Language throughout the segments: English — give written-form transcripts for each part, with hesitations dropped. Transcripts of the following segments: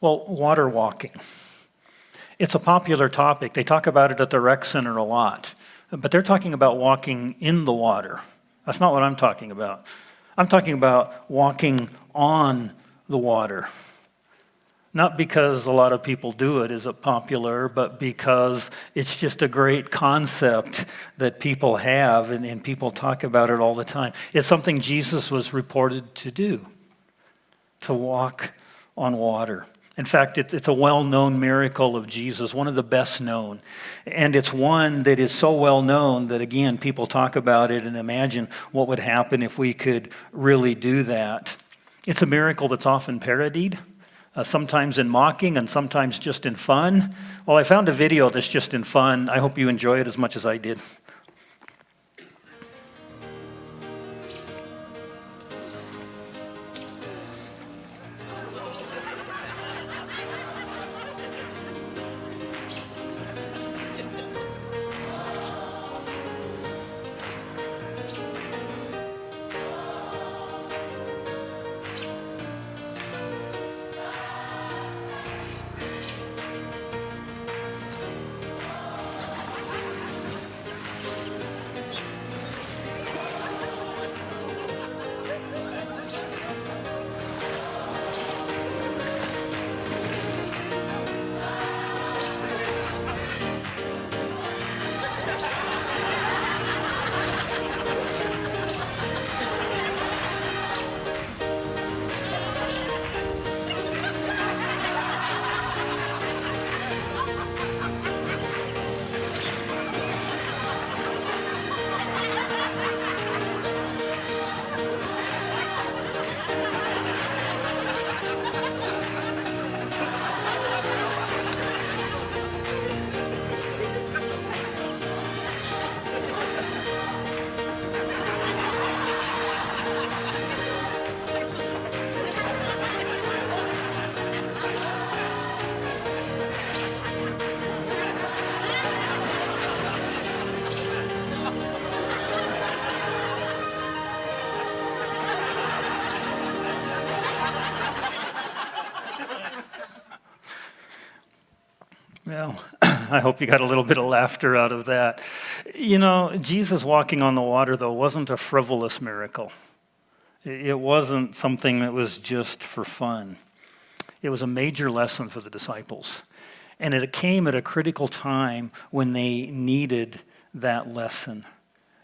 Well, water walking. It's a popular topic. They talk about it at the rec center a lot. But they're talking about walking in the water. That's not what I'm talking about. I'm talking about walking on the water. Not because a lot of people do it, is it popular, but because it's just a great concept that people have and people talk about it all the time. It's something Jesus was reported to do, to walk on water. In fact, it's a well-known miracle of Jesus, one of the best known. And it's one that is so well known that, again, people talk about it and imagine what would happen if we could really do that. It's a miracle that's often parodied, sometimes in mocking and sometimes just in fun. Well, I found a video that's just in fun. I hope you enjoy it as much as I did. Well, I hope you got a little bit of laughter out of that. You know, Jesus walking on the water, though, wasn't a frivolous miracle. It wasn't something that was just for fun. It was a major lesson for the disciples. And it came at a critical time when they needed that lesson.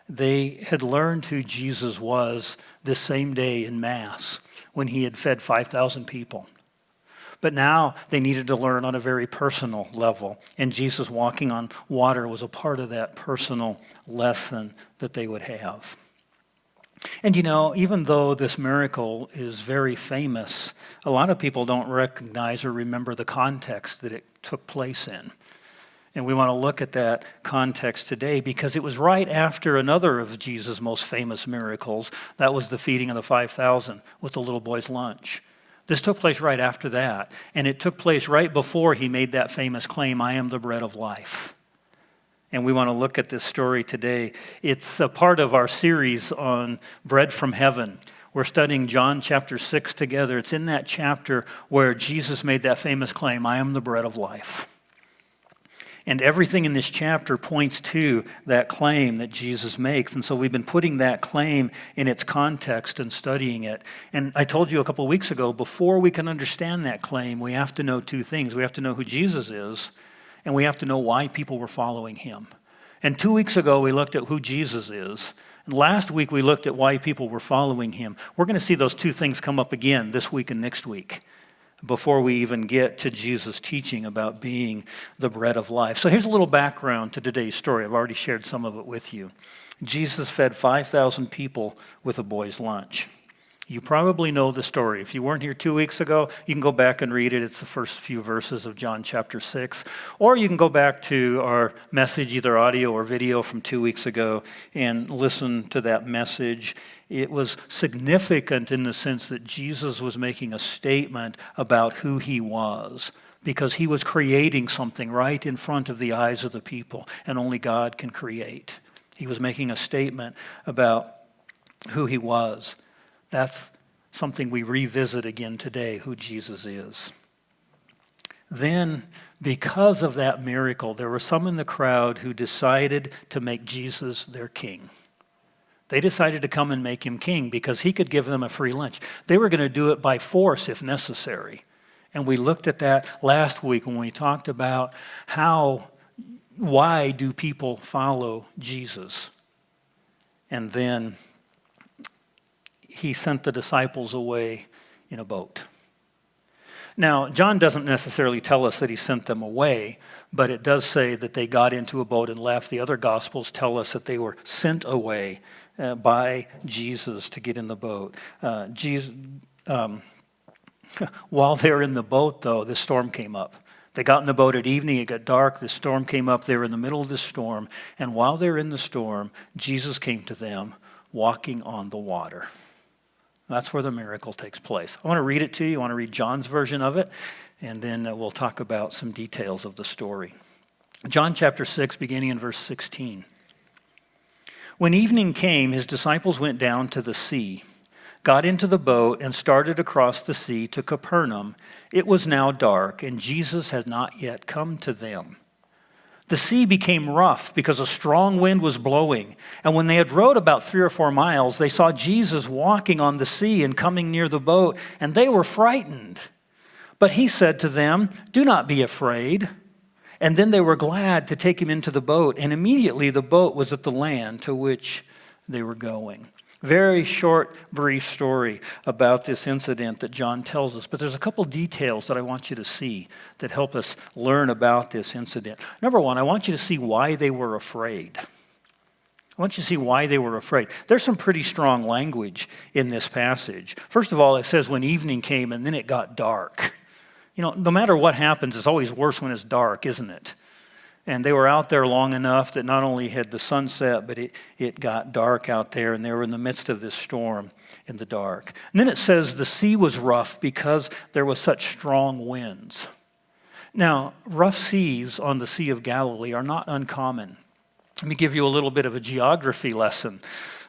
They had learned who Jesus was this same day in Mass when he had fed 5,000 people. But now they needed to learn on a very personal level. And Jesus walking on water was a part of that personal lesson that they would have. And you know, even though this miracle is very famous, a lot of people don't recognize or remember the context that it took place in. And we want to look at that context today because it was right after another of Jesus' most famous miracles. That was the feeding of the 5,000 with the little boy's lunch. This took place right after that, and it took place right before he made that famous claim, "I am the bread of life." And we want to look at this story today. It's a part of our series on bread from heaven. We're studying John chapter 6 together. It's in that chapter where Jesus made that famous claim, "I am the bread of life." And everything in this chapter points to that claim that Jesus makes. And so we've been putting that claim in its context and studying it. And I told you a couple of weeks ago, before we can understand that claim, we have to know two things. We have to know who Jesus is, and we have to know why people were following him. And 2 weeks ago, we looked at who Jesus is. And last week, we looked at why people were following him. We're going to see those two things come up again this week and next week, before we even get to Jesus' teaching about being the bread of life. So here's a little background to today's story. I've already shared some of it with you. Jesus fed 5,000 people with a boy's lunch. You probably know the story. If you weren't here 2 weeks ago, you can go back and read it. It's the first few verses of John chapter 6. Or you can go back to our message, either audio or video from 2 weeks ago, and listen to that message. It was significant in the sense that Jesus was making a statement about who he was, because he was creating something right in front of the eyes of the people, and only God can create. He was making a statement about who he was. That's something we revisit again today, who Jesus is. Then, because of that miracle, there were some in the crowd who decided to make Jesus their king. They decided to come and make him king because he could give them a free lunch. They were going to do it by force if necessary. And we looked at that last week when we talked about why do people follow Jesus? And then he sent the disciples away in a boat. Now, John doesn't necessarily tell us that he sent them away, but it does say that they got into a boat and left. The other Gospels tell us that they were sent away by Jesus to get in the boat. While they're in the boat, though, the storm came up. They got in the boat at evening, it got dark, the storm came up, they were in the middle of the storm, and while they're in the storm, Jesus came to them walking on the water. That's where the miracle takes place. I want to read it to you. I want to read John's version of it, and then we'll talk about some details of the story. John chapter 6, beginning in verse 16. When evening came, his disciples went down to the sea, got into the boat, and started across the sea to Capernaum. It was now dark, and Jesus had not yet come to them. The sea became rough because a strong wind was blowing. And when they had rowed about 3 or 4 miles, they saw Jesus walking on the sea and coming near the boat, and they were frightened. But he said to them, "Do not be afraid." And then they were glad to take him into the boat, and immediately the boat was at the land to which they were going. Very short, brief story about this incident that John tells us, but there's a couple details that I want you to see that help us learn about this incident. Number one, I want you to see why they were afraid. I want you to see why they were afraid. There's some pretty strong language in this passage. First of all, it says when evening came and then it got dark. You know, no matter what happens, it's always worse when it's dark, isn't it? And they were out there long enough that not only had the sun set, but it got dark out there, and they were in the midst of this storm in the dark. And then it says the sea was rough because there was such strong winds. Now, rough seas on the Sea of Galilee are not uncommon. Let me give you a little bit of a geography lesson.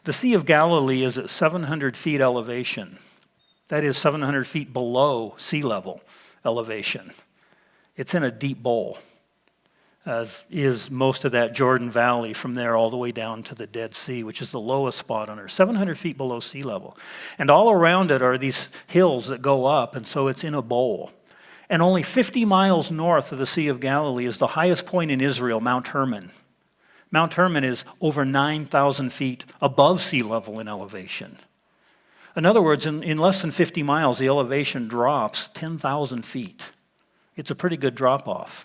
The Sea of Galilee is at 700 feet elevation. That is 700 feet below sea level elevation. It's in a deep bowl. As is most of that Jordan Valley from there all the way down to the Dead Sea, which is the lowest spot on earth, 700 feet below sea level. And all around it are these hills that go up, and so it's in a bowl. And only 50 miles north of the Sea of Galilee is the highest point in Israel, Mount Hermon. Mount Hermon is over 9,000 feet above sea level in elevation. In other words, in less than 50 miles, the elevation drops 10,000 feet. It's a pretty good drop-off.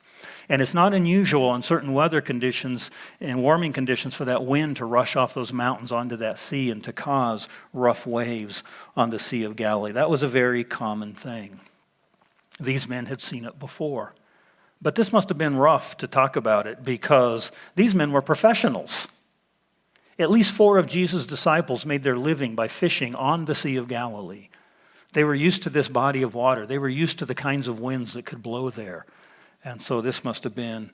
And it's not unusual in certain weather conditions and warming conditions for that wind to rush off those mountains onto that sea and to cause rough waves on the Sea of Galilee. That was a very common thing. These men had seen it before. But this must have been rough to talk about it because these men were professionals. At least 4 of Jesus' disciples made their living by fishing on the Sea of Galilee. They were used to this body of water. They were used to the kinds of winds that could blow there. And so this must have been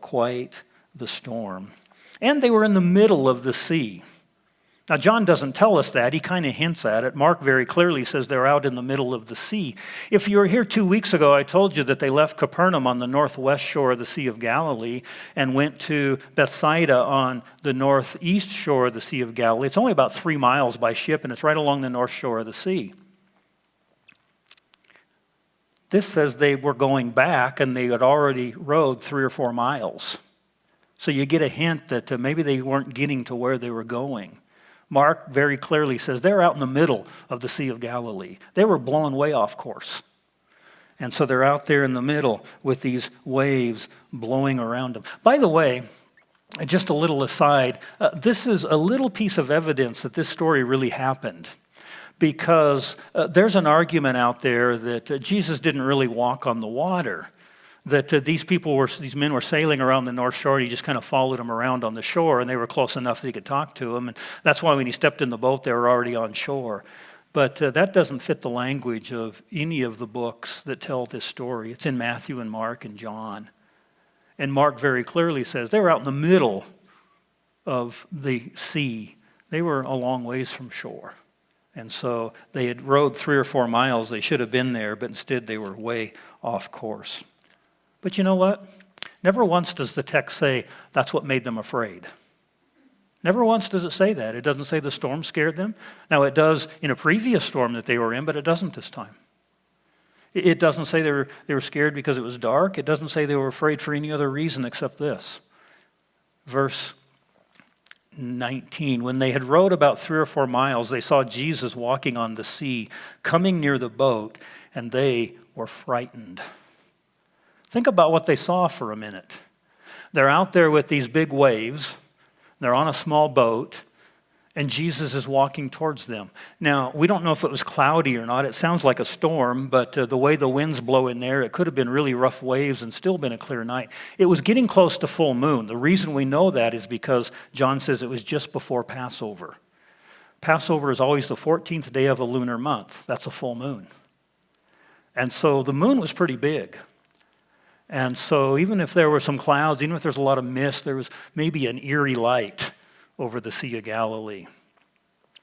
quite the storm. And they were in the middle of the sea. Now, John doesn't tell us that. He kind of hints at it. Mark very clearly says they're out in the middle of the sea. If you were here 2 weeks ago, I told you that they left Capernaum on the northwest shore of the Sea of Galilee and went to Bethsaida on the northeast shore of the Sea of Galilee. It's only about 3 miles by ship, and it's right along the north shore of the sea. This says they were going back and they had already rowed 3 or 4 miles. So you get a hint that maybe they weren't getting to where they were going. Mark very clearly says they're out in the middle of the Sea of Galilee. They were blown way off course. And so they're out there in the middle with these waves blowing around them. By the way, just a little aside, this is a little piece of evidence that this story really happened. Because there's an argument out there that Jesus didn't really walk on the water, that these men were sailing around the North Shore, and he just kind of followed them around on the shore, and they were close enough that he could talk to them, and that's why when he stepped in the boat, they were already on shore. But that doesn't fit the language of any of the books that tell this story. It's in Matthew and Mark and John. And Mark very clearly says they were out in the middle of the sea. They were a long ways from shore. And so they had rowed 3 or 4 miles. They should have been there, but instead they were way off course. But you know what? Never once does the text say that's what made them afraid. Never once does it say that. It doesn't say the storm scared them. Now, it does in a previous storm that they were in, but it doesn't this time. It doesn't say they were scared because it was dark. It doesn't say they were afraid for any other reason except this. Verse 19, when they had rowed about 3 or 4 miles, they saw Jesus walking on the sea, coming near the boat, and they were frightened. Think about what they saw for a minute. They're out there with these big waves. They're on a small boat, and Jesus is walking towards them. Now, we don't know if it was cloudy or not. It sounds like a storm, but the way the winds blow in there, it could have been really rough waves and still been a clear night. It was getting close to full moon. The reason we know that is because John says it was just before Passover. Passover is always the 14th day of a lunar month. That's a full moon. And so the moon was pretty big. And so even if there were some clouds, even if there's a lot of mist, there was maybe an eerie light over the Sea of Galilee.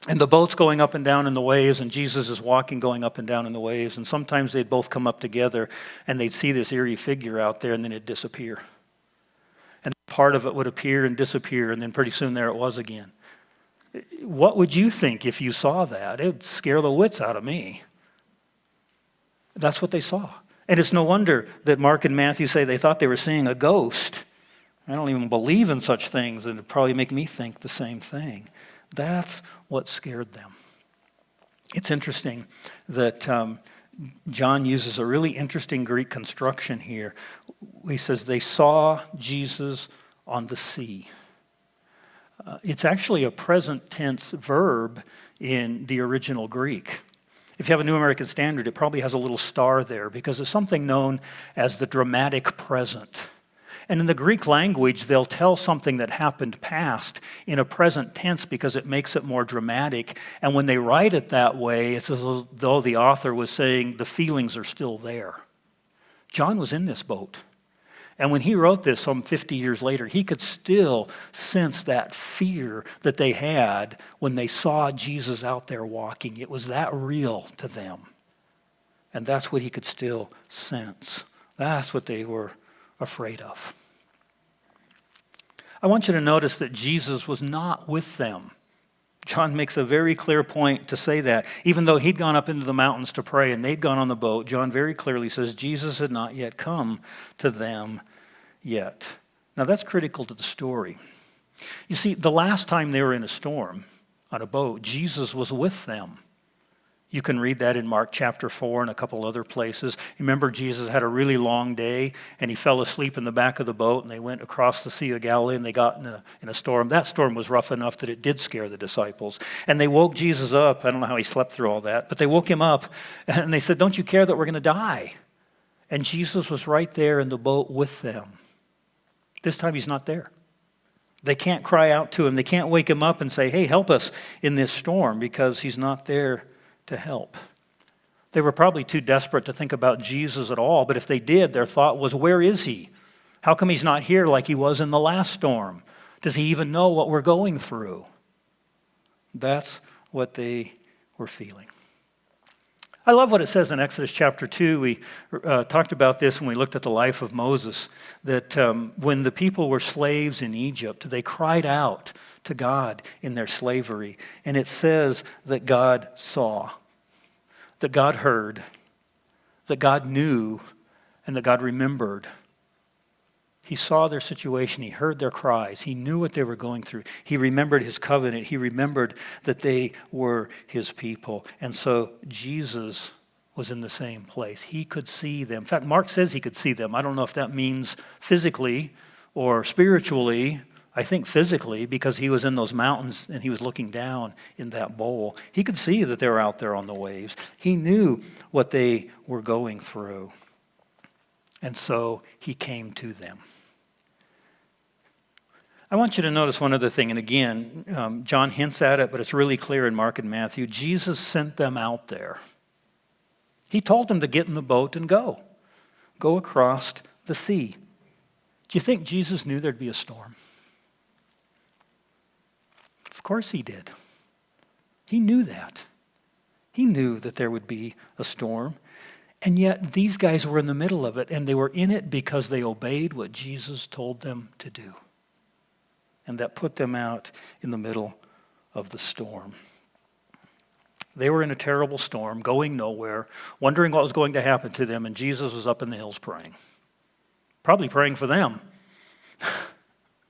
And the boat's going up and down in the waves, and Jesus is walking, going up and down in the waves. And sometimes they'd both come up together, and they'd see this eerie figure out there, and then it'd disappear. And part of it would appear and disappear, and then pretty soon there it was again. What would you think if you saw that? It would scare the wits out of me. That's what they saw. And it's no wonder that Mark and Matthew say they thought they were seeing a ghost. I don't even believe in such things, and it'd probably make me think the same thing. That's what scared them. It's interesting that John uses a really interesting Greek construction here. He says they saw Jesus on the sea. It's actually a present tense verb in the original Greek. If you have a New American Standard, it probably has a little star there because it's something known as the dramatic present. And in the Greek language, they'll tell something that happened past in a present tense because it makes it more dramatic. And when they write it that way, it's as though the author was saying the feelings are still there. John was in this boat. And when he wrote this some 50 years later, he could still sense that fear that they had when they saw Jesus out there walking. It was that real to them. And that's what he could still sense. That's what they were afraid of. I want you to notice that Jesus was not with them. John makes a very clear point to say that. Even though he'd gone up into the mountains to pray and they'd gone on the boat, John very clearly says Jesus had not yet come to them yet. Now that's critical to the story. You see, the last time they were in a storm on a boat, Jesus was with them. You can read that in Mark chapter 4 and a couple other places. Remember, Jesus had a really long day, and he fell asleep in the back of the boat, and they went across the Sea of Galilee, and they got in a storm. That storm was rough enough that it did scare the disciples. And they woke Jesus up. I don't know how he slept through all that, but they woke him up, and they said, "Don't you care that we're going to die?" And Jesus was right there in the boat with them. This time he's not there. They can't cry out to him. They can't wake him up and say, "Hey, help us in this storm," because he's not there to help. They were probably too desperate to think about Jesus at all, but if they did, their thought was, where is he? How come he's not here like he was in the last storm? Does he even know what we're going through? That's what they were feeling. I love what it says in Exodus chapter 2. We talked about this when we looked at the life of Moses, that when the people were slaves in Egypt, they cried out to God in their slavery. And it says that God saw, that God heard, that God knew, and that God remembered. He saw their situation. He heard their cries. He knew what they were going through. He remembered his covenant. He remembered that they were his people. And so Jesus was in the same place. He could see them. In fact, Mark says he could see them. I don't know if that means physically or spiritually. I think physically, because he was in those mountains and he was looking down in that bowl. He could see that they were out there on the waves. He knew what they were going through. And so he came to them. I want you to notice one other thing, and again, John hints at it, but it's really clear in Mark and Matthew. Jesus sent them out there. He told them to get in the boat and go across the sea. Do you think Jesus knew there'd be a storm? Of course he did. He knew that. He knew that there would be a storm. And yet these guys were in the middle of it, and they were in it because they obeyed what Jesus told them to do. And that put them out in the middle of the storm. They were in a terrible storm, going nowhere, wondering what was going to happen to them, and Jesus was up in the hills praying. Probably praying for them.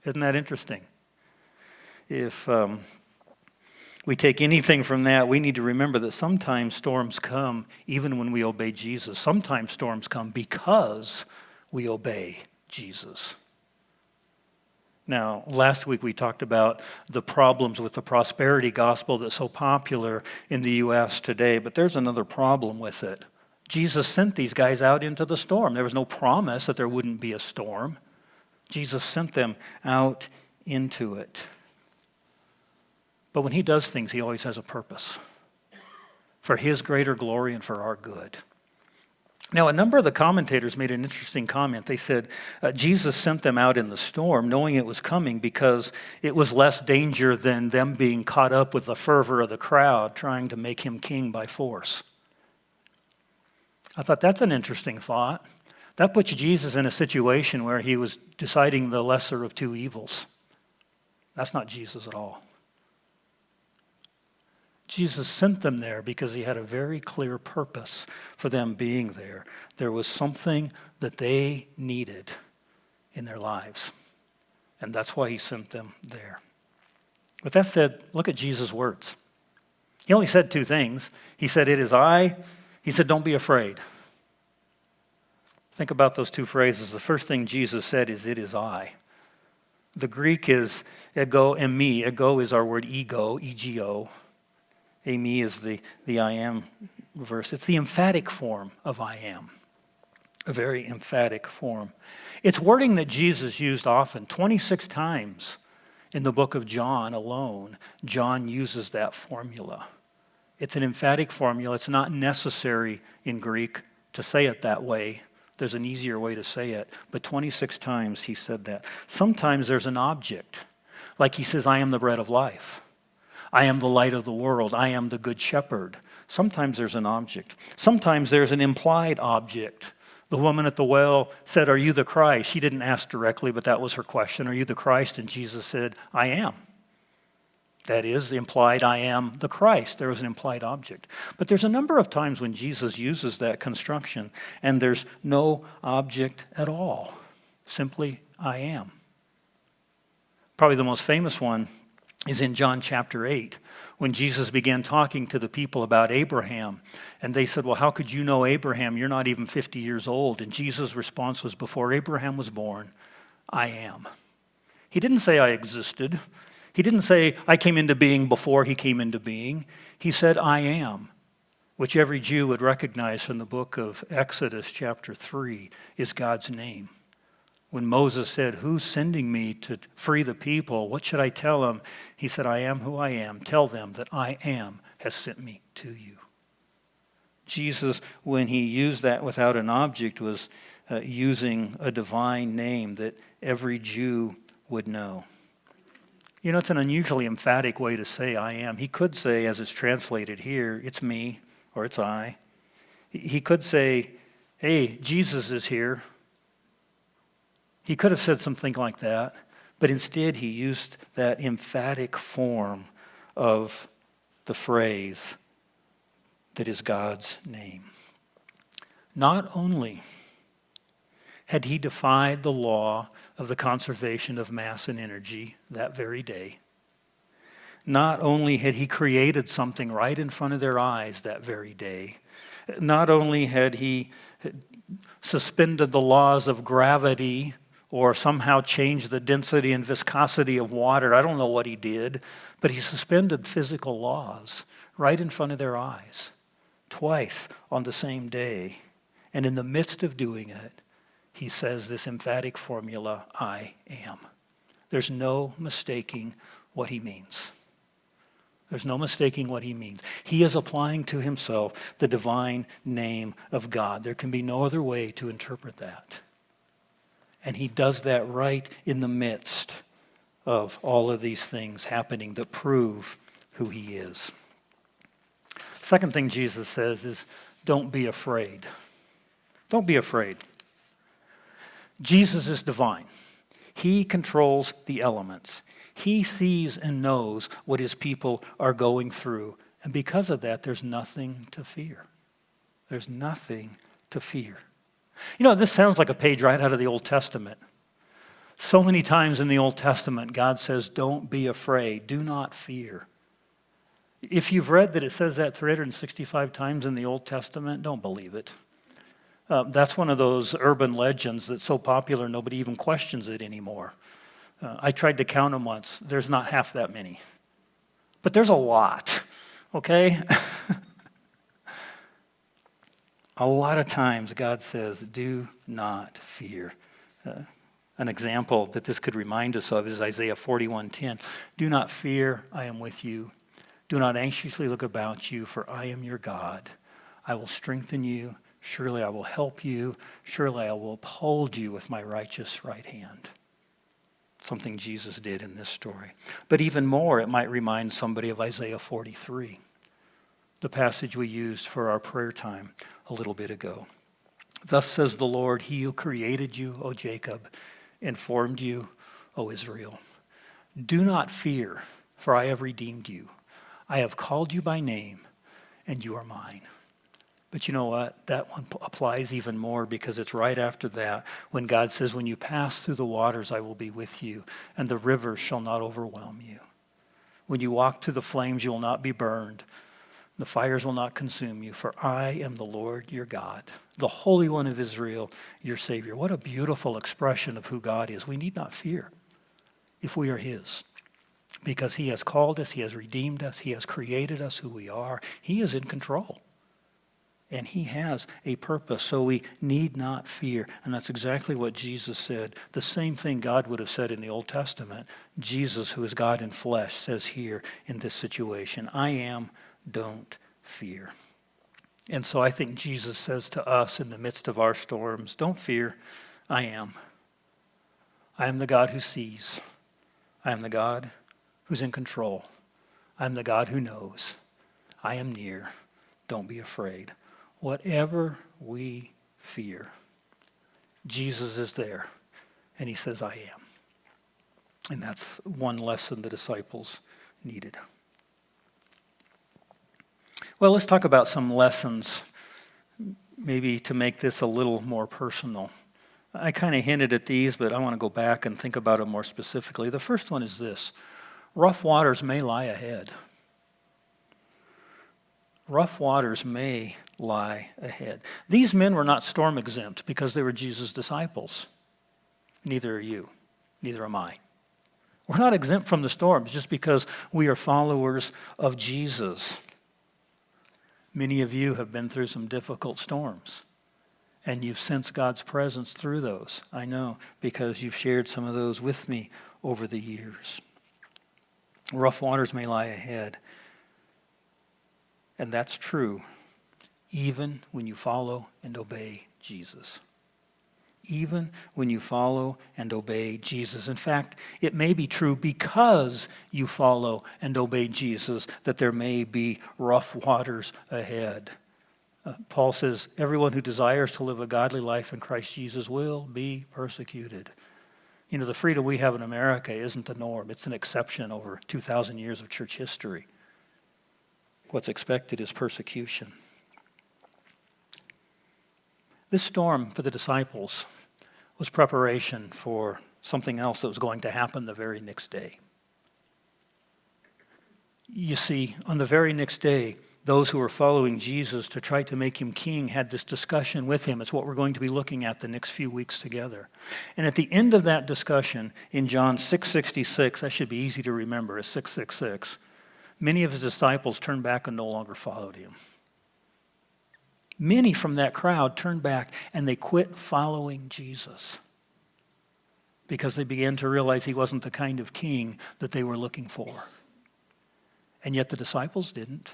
Isn't that interesting? If we take anything from that, we need to remember that sometimes storms come even when we obey Jesus. Sometimes storms come because we obey Jesus. Now, last week we talked about the problems with the prosperity gospel that's so popular in the U.S. today, but there's another problem with it. Jesus sent these guys out into the storm. There was no promise that there wouldn't be a storm. Jesus sent them out into it. But when he does things, he always has a purpose for his greater glory and for our good. Now, a number of the commentators made an interesting comment. They said Jesus sent them out in the storm knowing it was coming because it was less danger than them being caught up with the fervor of the crowd trying to make him king by force. I thought that's an interesting thought. That puts Jesus in a situation where he was deciding the lesser of two evils. That's not Jesus at all. Jesus sent them there because he had a very clear purpose for them being there. There was something that they needed in their lives, and that's why he sent them there. With that said, look at Jesus' words. He only said two things. He said, "It is I." He said, "Don't be afraid." Think about those two phrases. The first thing Jesus said is, "It is I." The Greek is ego eimi. Ego is our word ego, E-G-O. Eimi is the I am verse. It's the emphatic form of I am. A very emphatic form. It's wording that Jesus used often. 26 times in the book of John alone, John uses that formula. It's an emphatic formula. It's not necessary in Greek to say it that way. There's an easier way to say it. But 26 times he said that. Sometimes there's an object. Like he says, "I am the bread of life. I am the light of the world. I am the good shepherd." Sometimes there's an object. Sometimes there's an implied object. The woman at the well said, "Are you the Christ?" She didn't ask directly, but that was her question. "Are you the Christ?" And Jesus said, "I am." That is implied, "I am the Christ." There was an implied object. But there's a number of times when Jesus uses that construction, and there's no object at all. Simply, "I am." Probably the most famous one is in John chapter 8, when Jesus began talking to the people about Abraham. And they said, "Well, how could you know Abraham? You're not even 50 years old." And Jesus' response was, "Before Abraham was born, I am." He didn't say I existed. He didn't say I came into being before he came into being. He said, "I am," which every Jew would recognize from the book of Exodus chapter 3 is God's name. When Moses said, "Who's sending me to free the people? What should I tell them?" He said, "I am who I am. Tell them that I am has sent me to you." Jesus, when he used that without an object, was using a divine name that every Jew would know. You know, it's an unusually emphatic way to say "I am." He could say, as it's translated here, "It's me," or "It's I." He could say, "Hey, Jesus is here." He could have said something like that, but instead he used that emphatic form of the phrase that is God's name. Not only had he defied the law of the conservation of mass and energy that very day, not only had he created something right in front of their eyes that very day, not only had he suspended the laws of gravity or somehow changed the density and viscosity of water. I don't know what he did, but he suspended physical laws right in front of their eyes, twice on the same day. And in the midst of doing it, he says this emphatic formula, "I am." There's no mistaking what he means. There's no mistaking what he means. He is applying to himself the divine name of God. There can be no other way to interpret that. And he does that right in the midst of all of these things happening that prove who he is. Second thing Jesus says is, "Don't be afraid." Don't be afraid. Jesus is divine. He controls the elements. He sees and knows what his people are going through. And because of that, there's nothing to fear. There's nothing to fear. You know, this sounds like a page right out of the Old Testament. So many times in the Old Testament, God says, don't be afraid. Do not fear. If you've read that it says that 365 times in the Old Testament, don't believe it. That's one of those urban legends that's so popular nobody even questions it anymore. I tried to count them once. There's not half that many. But there's a lot, okay? A lot of times God says, do not fear. An example that this could remind us of is Isaiah 41:10. Do not fear, I am with you. Do not anxiously look about you, for I am your God. I will strengthen you. Surely I will help you. Surely I will uphold you with my righteous right hand. Something Jesus did in this story. But even more, it might remind somebody of Isaiah 43, the passage we used for our prayer time a little bit ago. Thus says the Lord, he who created you, O Jacob, and formed you, O Israel. Do not fear, for I have redeemed you. I have called you by name, and you are mine. But you know what? That one applies even more because it's right after that when God says, when you pass through the waters, I will be with you, and the rivers shall not overwhelm you. When you walk through the flames, you will not be burned. The fires will not consume you, for I am the Lord your God, the Holy One of Israel, your Savior. What a beautiful expression of who God is. We need not fear if we are his, because he has called us, he has redeemed us, he has created us who we are. He is in control, and he has a purpose, so we need not fear. And that's exactly what Jesus said. The same thing God would have said in the Old Testament. Jesus, who is God in flesh, says here in this situation, I am, don't fear. And so I think Jesus says to us in the midst of our storms, don't fear, I am. I am the God who sees. I am the God who's in control. I am the God who knows. I am near. Don't be afraid. Whatever we fear, Jesus is there, and he says, I am. And that's one lesson the disciples needed. Well, let's talk about some lessons, maybe to make this a little more personal. I kind of hinted at these, but I want to go back and think about it more specifically. The first one is this: rough waters may lie ahead. Rough waters may lie ahead. These men were not storm exempt because they were Jesus' disciples. Neither are you. Neither am I. We're not exempt from the storms just because we are followers of Jesus. Many of you have been through some difficult storms, and you've sensed God's presence through those. I know, because you've shared some of those with me over the years. Rough waters may lie ahead, and that's true even when you follow and obey Jesus. Even when you follow and obey Jesus. In fact, it may be true because you follow and obey Jesus that there may be rough waters ahead. Paul says, everyone who desires to live a godly life in Christ Jesus will be persecuted. You know, the freedom we have in America isn't the norm. It's an exception over 2,000 years of church history. What's expected is persecution. This storm for the disciples was preparation for something else that was going to happen the very next day. You see, on the very next day, those who were following Jesus to try to make him king had this discussion with him. It's what we're going to be looking at the next few weeks together. And at the end of that discussion, in John 6:66, that should be easy to remember, it's 666, many of his disciples turned back and no longer followed him. Many from that crowd turned back and they quit following Jesus because they began to realize he wasn't the kind of king that they were looking for. And yet the disciples didn't.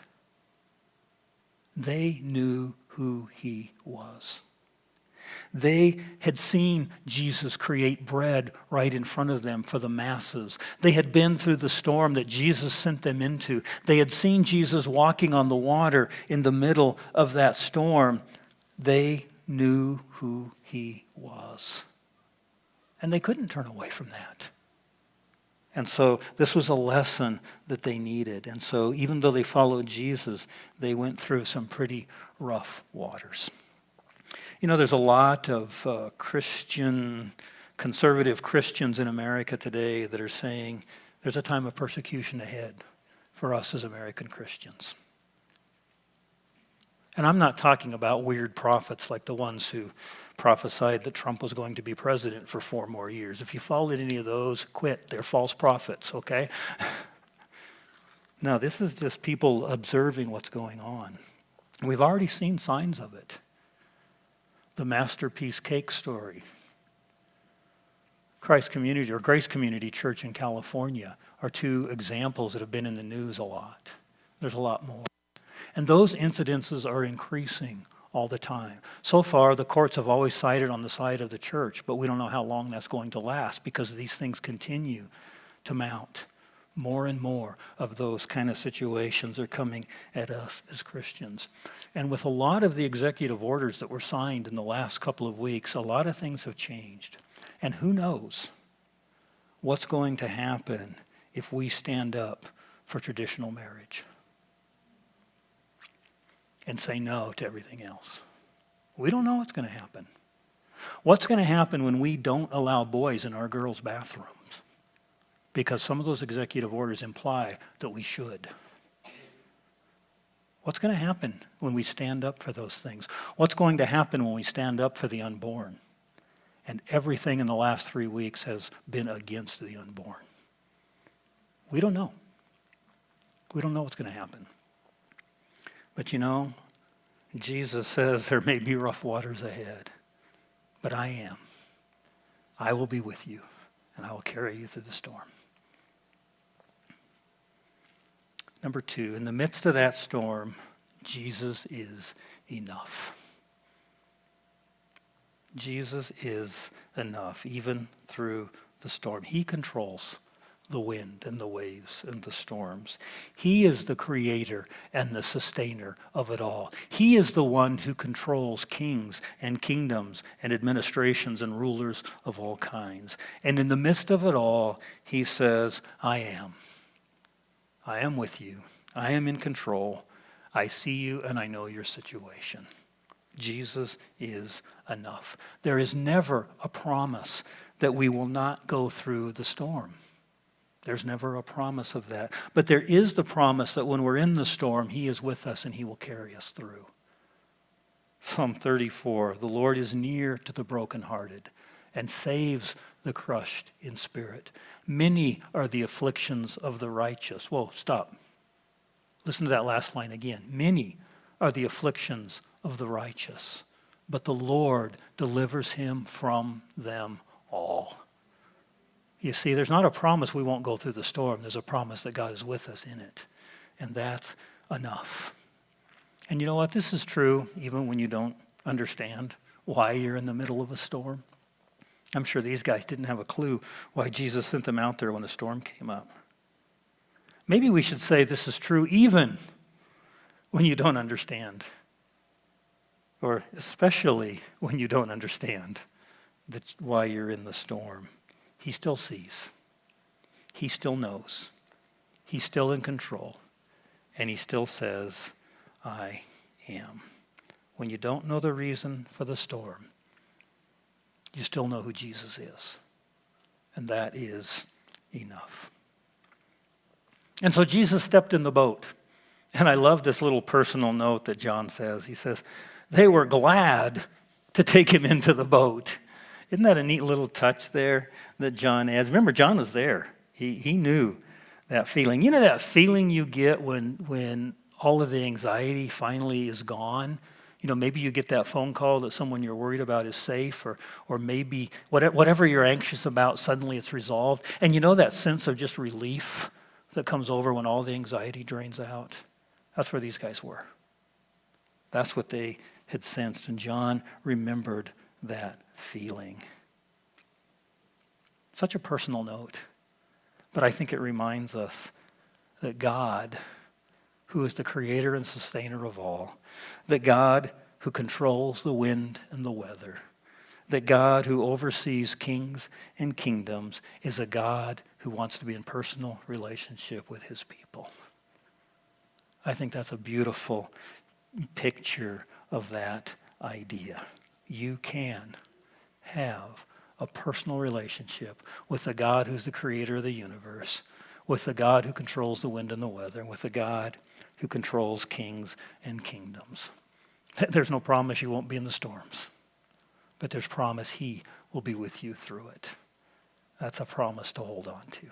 They knew who he was. They had seen Jesus create bread right in front of them for the masses. They had been through the storm that Jesus sent them into. They had seen Jesus walking on the water in the middle of that storm. They knew who he was. And they couldn't turn away from that. And so this was a lesson that they needed. And so even though they followed Jesus, they went through some pretty rough waters. You know, there's a lot of conservative Christians in America today that are saying there's a time of persecution ahead for us as American Christians. And I'm not talking about weird prophets like the ones who prophesied that Trump was going to be president for 4 more years. If you followed any of those, quit. They're false prophets, okay? No, this is just people observing what's going on. We've already seen signs of it. The Masterpiece Cake story. Christ Community or Grace Community Church in California are 2 examples that have been in the news a lot. There's a lot more. And those incidences are increasing all the time. So far, the courts have always sided on the side of the church, but we don't know how long that's going to last because these things continue to mount. More and more of those kind of situations are coming at us as Christians. And with a lot of the executive orders that were signed in the last couple of weeks, a lot of things have changed. And who knows what's going to happen if we stand up for traditional marriage and say no to everything else. We don't know what's going to happen. What's going to happen when we don't allow boys in our girls' bathrooms? Because some of those executive orders imply that we should. What's going to happen when we stand up for those things? What's going to happen when we stand up for the unborn? And everything in the last 3 weeks has been against the unborn. We don't know. We don't know what's going to happen. But you know, Jesus says there may be rough waters ahead, but I am. I will be with you, and I will carry you through the storm. Number 2, in the midst of that storm, Jesus is enough. Jesus is enough, even through the storm. He controls the wind and the waves and the storms. He is the creator and the sustainer of it all. He is the one who controls kings and kingdoms and administrations and rulers of all kinds. And in the midst of it all, he says, I am. I am with you. I am in control. I see you and I know your situation. Jesus is enough. There is never a promise that we will not go through the storm. There's never a promise of that. But there is the promise that when we're in the storm, he is with us and he will carry us through. Psalm 34, the Lord is near to the brokenhearted and saves the crushed in spirit. Many are the afflictions of the righteous. Whoa, stop. Listen to that last line again. Many are the afflictions of the righteous, but the Lord delivers him from them all. You see, there's not a promise we won't go through the storm. There's a promise that God is with us in it. And that's enough. And you know what? This is true even when you don't understand why you're in the middle of a storm. I'm sure these guys didn't have a clue why Jesus sent them out there when the storm came up. Maybe we should say this is true even when you don't understand. Or especially when you don't understand why you're in the storm. He still sees. He still knows. He's still in control. And he still says, I am. When you don't know the reason for the storm, you still know who Jesus is. And that is enough. And so Jesus stepped in the boat. And I love this little personal note that John says. He says, they were glad to take him into the boat. Isn't that a neat little touch there that John adds? Remember, John was there. He knew that feeling. You know that feeling you get when all of the anxiety finally is gone? You know, maybe you get that phone call that someone you're worried about is safe, or maybe whatever you're anxious about, suddenly it's resolved. And you know that sense of just relief that comes over when all the anxiety drains out? That's where these guys were. That's what they had sensed, and John remembered that feeling. Such a personal note, but I think it reminds us that God, who is the creator and sustainer of all, that God, who controls the wind and the weather. That God who oversees kings and kingdoms is a God who wants to be in personal relationship with his people. I think that's a beautiful picture of that idea. You can have a personal relationship with the God who's the creator of the universe, with the God who controls the wind and the weather, and with the God who controls kings and kingdoms. There's no promise you won't be in the storms, but there's promise he will be with you through it. That's a promise to hold on to.